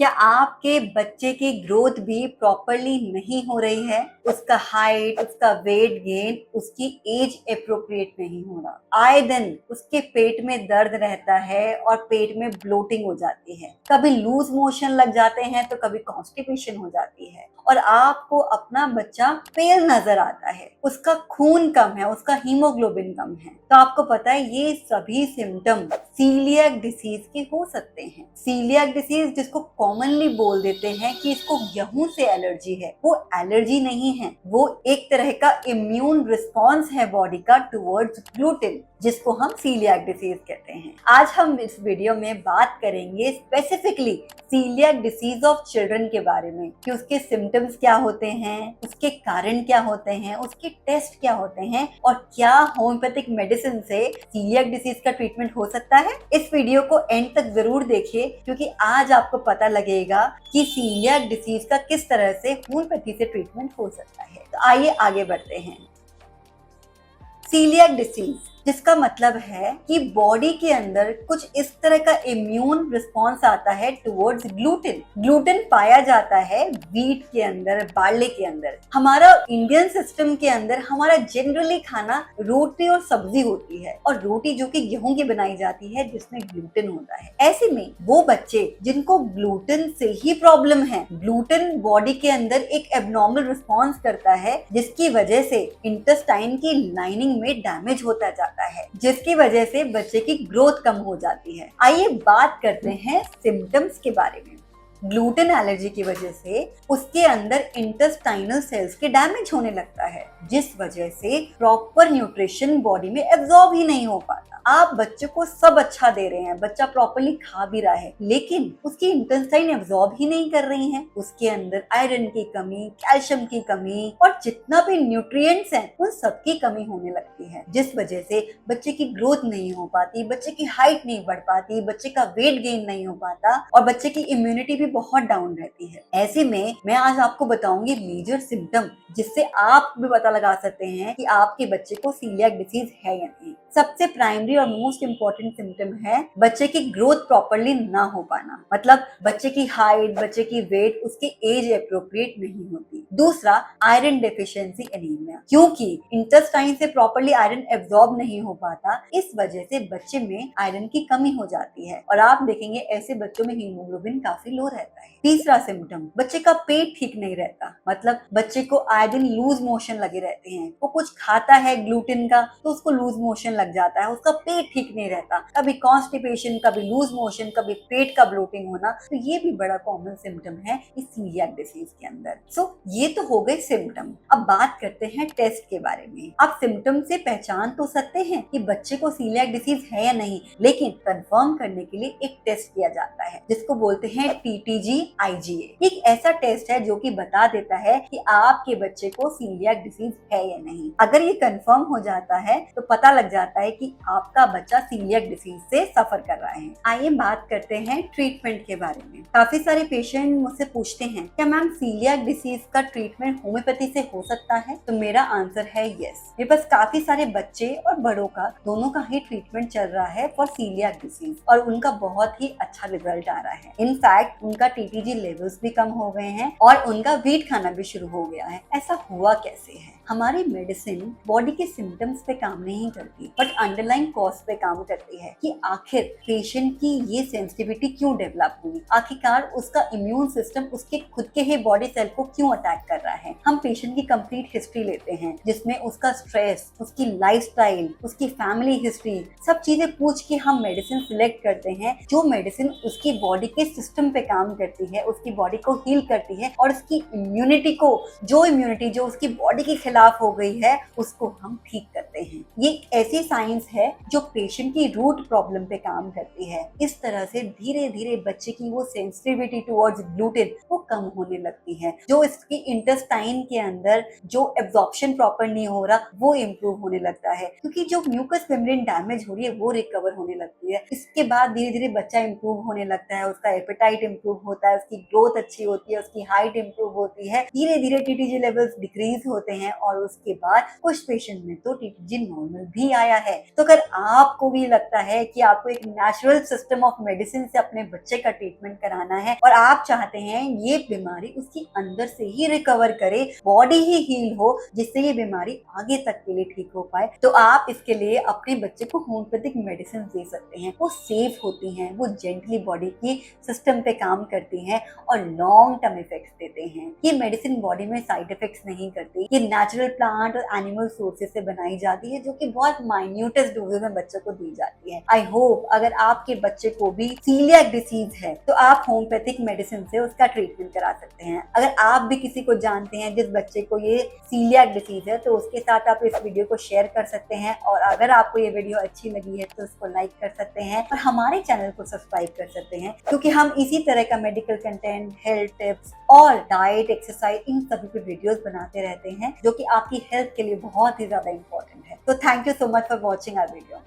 क्या आपके बच्चे की ग्रोथ भी प्रॉपरली नहीं हो रही है? उसका हाइट, उसका वेट गेन, उसकी एज अप्रोप्रिएट नहीं हो रहा। आए दिन उसके पेट में दर्द रहता है और पेट में ब्लोटिंग हो जाती है। कभी लूज मोशन लग जाते हैं तो कभी कॉन्स्टिपेशन हो जाती है और आपको अपना बच्चा पेल नजर आता है, उसका खून कम है, उसका हीमोग्लोबिन कम है। तो आपको पता है ये सभी सिम्टम सीलियक डिसीज के हो सकते हैं। सीलियक डिसीज जिसको कॉमनली बोल देते हैं कि इसको गेहूं से एलर्जी है, वो एलर्जी नहीं है, वो एक तरह का इम्यून रिस्पॉन्स है बॉडी का टुवर्ड्स ग्लूटेन, जिसको हम सीलियक डिसीज कहते हैं। आज हम इस वीडियो में बात करेंगे specifically celiac disease of children के बारे में कि उसके सिम्टम्स क्या होते हैं, उसके कारण क्या होते हैं, उसके टेस्ट क्या होते हैं और क्या होम्योपैथिक मेडिसिन से सीलियक डिसीज का ट्रीटमेंट हो सकता है। इस वीडियो को एंड तक जरूर देखिए क्योंकि आज आपको पता लगेगा कि सीलियक डिसीज का किस तरह से होम्योपैथी से ट्रीटमेंट हो सकता है। तो आइए आगे बढ़ते हैं। सीलियक डिसीज जिसका मतलब है कि बॉडी के अंदर कुछ इस तरह का इम्यून रिस्पॉन्स आता है टुवर्ड्स ग्लूटेन। ग्लूटेन पाया जाता है व्हीट के अंदर, बार्ले के अंदर। हमारा इंडियन सिस्टम के अंदर हमारा जनरली खाना रोटी और सब्जी होती है और रोटी जो कि गेहूं की बनाई जाती है जिसमें ग्लूटेन होता है। ऐसे में वो बच्चे जिनको ग्लूटेन से ही प्रॉब्लम है, ग्लूटेन बॉडी के अंदर एक एबनॉर्मल रिस्पॉन्स करता है जिसकी वजह से इंटेस्टाइन की लाइनिंग में डैमेज होता जाता है, जिसकी वजह से बच्चे की ग्रोथ कम हो जाती है। आइए बात करते हैं सिम्टम्स के बारे में। ग्लूटेन एलर्जी की वजह से उसके अंदर इंटेस्टाइनल सेल्स के डैमेज होने लगता है जिस वजह से प्रॉपर न्यूट्रिशन बॉडी में एब्जॉर्ब ही नहीं हो पाता। आप बच्चे को सब अच्छा दे रहे हैं, बच्चा प्रॉपरली खा भी रहा है, लेकिन उसकी इंटेस्टाइन एब्जॉर्ब ही नहीं कर रही हैं। उसके अंदर आयरन की कमी, कैल्शियम की कमी और जितना भी न्यूट्रिएंट्स हैं उन सबकी कमी होने लगती है, जिस वजह से बच्चे की ग्रोथ नहीं हो पाती, बच्चे की हाइट नहीं बढ़ पाती, बच्चे का वेट गेन नहीं हो पाता और बच्चे की इम्यूनिटी भी बहुत डाउन रहती है। ऐसे में मैं आज आपको बताऊंगी मेजर सिम्टम जिससे आप भी पता लगा सकते हैं कि आपके बच्चे को सीलियक डिसीज है या नहीं। सबसे प्राइमरी और मोस्ट इंपॉर्टेंट सिम्टम है बच्चे की ग्रोथ प्रॉपरली ना हो पाना, मतलब बच्चे की हाइट, बच्चे की वेट उसके एज अप्रोप्रिएट नहीं होती। दूसरा, आयरन डेफिशिएंसी एनीमिया, क्योंकि इंटेस्टाइन से प्रॉपरली आयरन एब्जॉर्ब नहीं हो पाता, इस वजह से बच्चे में आयरन की कमी हो जाती है और आप देखेंगे ऐसे बच्चों में हीमोग्लोबिन काफी लो रहता है। तीसरा सिम्टम, बच्चे का पेट ठीक नहीं रहता, मतलब बच्चे को आए दिन लूज मोशन लगे रहते हैं। वो कुछ खाता है ग्लूटेन का तो उसको लूज मोशन लग जाता है, उसका पेट ठीक नहीं रहता, कभी कॉन्स्टिपेशन, कभी लूज मोशन, कभी पेट का ब्लोटिंग होना। तो ये भी बड़ा कॉमन सिम्टम है इस सीलियक डिसीज के अंदर। सो ये तो हो गए सिम्टम। अब बात करते हैं टेस्ट के बारे में। आप सिम्टम से पहचान तो सकते हैं कि बच्चे को सीलियक डिसीज है या नहीं, लेकिन कंफर्म करने के लिए एक टेस्ट किया जाता है जिसको बोलते हैं TTG IgA। एक ऐसा टेस्ट है जो कि बता देता है कि आपके बच्चे को सीलियक डिसीज है या नहीं। अगर ये कंफर्म हो जाता है तो पता लग जाता है कि आपका बच्चा सीलियक डिसीज से सफर कर रहा है। आइए बात करते हैं ट्रीटमेंट के बारे में। काफी सारे पेशेंट मुझसे पूछते हैं क्या मैम सीलियक डिसीज का ट्रीटमेंट होम्योपैथी से हो सकता है? तो मेरा आंसर है यस। मेरे पास काफी सारे बच्चे और बड़ों का दोनों का ही ट्रीटमेंट चल रहा है फॉर सीलियक डिसीज और उनका बहुत ही अच्छा रिजल्ट आ रहा है। इनफैक्ट उनका TTG लेवल्स भी कम हो गए हैं और उनका वीट खाना भी शुरू हो गया है। ऐसा हुआ कैसे है? हमारी मेडिसिन बॉडी के सिम्टम्स पे काम नहीं करती बट अंडरलाइन कॉज पे काम करती है कि आखिर पेशेंट की ये सेंसिटिविटी क्यों डेवलप हुई, आखिरकार उसका इम्यून सिस्टम उसके खुद के ही बॉडी सेल को क्यों अटैक कर रहा है। हम पेशेंट की कंप्लीट हिस्ट्री लेते हैं जिसमें उसका स्ट्रेस, उसकी लाइफस्टाइल, उसकी फैमिली हिस्ट्री, सब चीजें पूछ के हम मेडिसिन सिलेक्ट करते हैं जो मेडिसिन उसकी बॉडी के सिस्टम पे काम करती है, उसकी बॉडी को हील करती है और उसकी इम्यूनिटी को, जो इम्यूनिटी जो उसकी बॉडी के खिलाफ हो गई है उसको हम ठीक करते हैं। ये ऐसी साइंस है जो पेशेंट की रूट प्रॉब्लम पे काम करती है। इस तरह से धीरे धीरे बच्चे की वो सेंसिटिविटी टुवर्ड्स ग्लूटेन वो कम होने लगती है, जो इसकी इंटेस्टाइन के अंदर जो एब्जॉर्प्शन प्रॉपर नहीं हो रहा वो इम्प्रूव होने लगता है, क्योंकि जो म्यूकस मेम्ब्रेन डैमेज हो रही है वो रिकवर होने लगती है। इसके बाद धीरे धीरे बच्चा इम्प्रूव होने लगता है, उसका एपेटाइट इम्प्रूव होता है, उसकी ग्रोथ अच्छी होती है, उसकी हाइट इम्प्रूव होती है, धीरे धीरे टीटीजी लेवल्स डिक्रीज होते हैं और उसके बाद कुछ पेशेंट में तो टीटीजी नॉर्मल भी आया है। तो अगर आपको भी लगता है कि आपको एक नेचुरल सिस्टम ऑफ मेडिसिन से अपने बच्चे का ट्रीटमेंट कराना है और आप चाहते हैं ये बीमारी उसकी अंदर से ही रिकवर करे, बॉडी ही हील हो, जिससे ये बीमारी आगे तक के लिए ठीक हो पाए, तो आप इसके लिए अपने बच्चे को होम्योपैथिक मेडिसिन दे सकते हैं। वो सेफ होती हैं, वो जेंटली बॉडी की सिस्टम पे काम करती हैं और लॉन्ग टर्म इफेक्ट्स देते हैं। ये मेडिसिन बॉडी में साइड इफेक्ट्स नहीं करती, ये नेचुरल प्लांट और एनिमल सोर्सेज से बनाई जाती है, जो कि बहुत माइन्यूटेस्ट डोजेज में बच्चों को दी जाती है। आई होप अगर आपके बच्चे को भी सीलियाक डिसीज है तो आप होम्योपैथिक मेडिसिन से उसका ट्रीटमेंट करा सकते हैं। अगर आप भी किसी को जानते हैं जिस बच्चे को ये सीलियाक डिसीज है तो उसके साथ आप इस वीडियो को शेयर कर सकते हैं, और अगर आपको ये वीडियो अच्छी लगी है तो उसको लाइक कर सकते हैं और हमारे चैनल को सब्सक्राइब कर सकते हैं, क्योंकि हम इसी तरह का मेडिकल कंटेंट, हेल्थ टिप्स और डाइट, एक्सरसाइज, इन सभी पे वीडियोस बनाते रहते हैं जो कि आपकी हेल्थ के लिए बहुत ही ज्यादा इंपॉर्टेंट है। तो thank you so much for watching our video.